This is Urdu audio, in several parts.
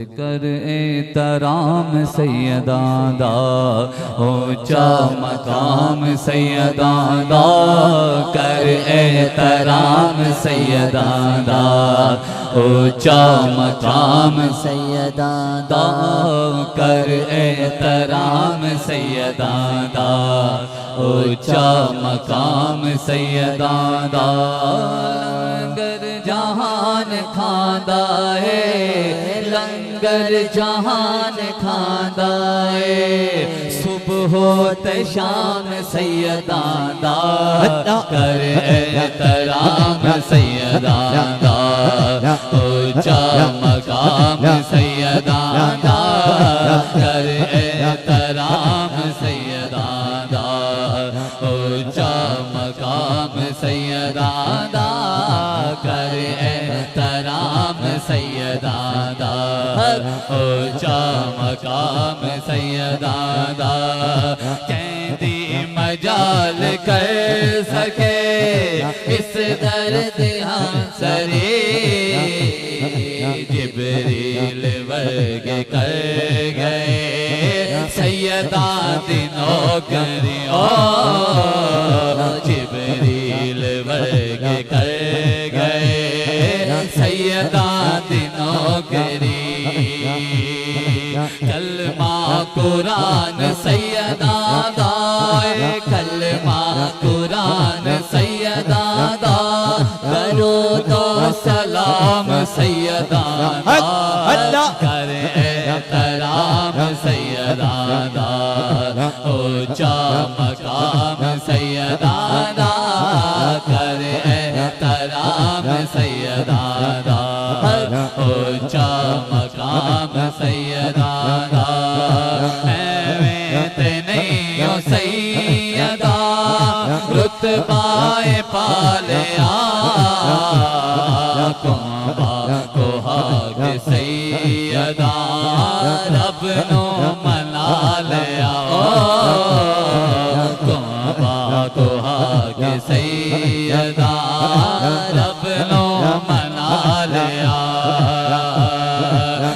کر احترام سیداں دا اونچا مقام سیداں دا کر احترام سیداں دا اونچا مقام سیداں دا کر احترام سیداں دا اونچا مقام سیداں دا لنگر جہان کھاندا ہے لنگر جہان کھاندا ہے صبح تے شام سیداں دا کر احترام سیداں دا اونچا مقام سیداں دا کر احترام سیداں دا اونچا مقام سیداں دا کر احترام سیداں دا اونچا مقام سیداں دا کہندی مجال کر سکے اس درد ہمسری جبریل ورگے کر گئے سیداں دی نوکریوں جبریل ورگے کر گئے سیداں دی نوکری کلمہ قرآن سیداں دا کلمہ قرآن سیداں دا درود و سلام سیداں دا کر احترام سیداں دا اونچا مقام سیداں دا کر احترام سیداں دا اونچا مقام سیداں دا ایویں تے نہیں او سیدہ رتبہ پا لیا کو حق سیدہ رب نو منا لیا کو حق سیدہ رب نو منا لیا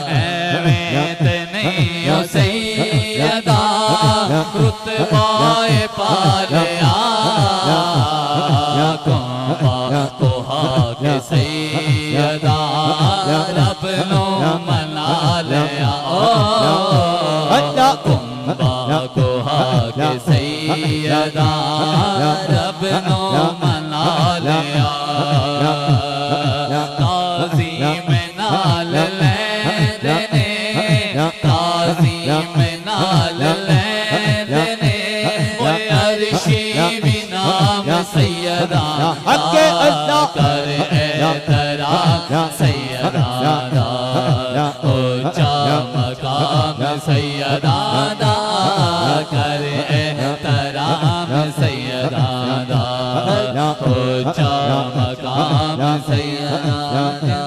ایویں تے نہیں او سیدہ رتبہ پا لیا کو حق سیدہ رب نو منا لیا کو حق سیدہ رب نو منا لیا تعظیم نال لیندے تعظیم نال لیندے عرشی بھی نام سیداں دا کر احترام سیداں دا اونچا مقام سیداں دا کر احترام سیداں دا اونچا مقام سیداں دا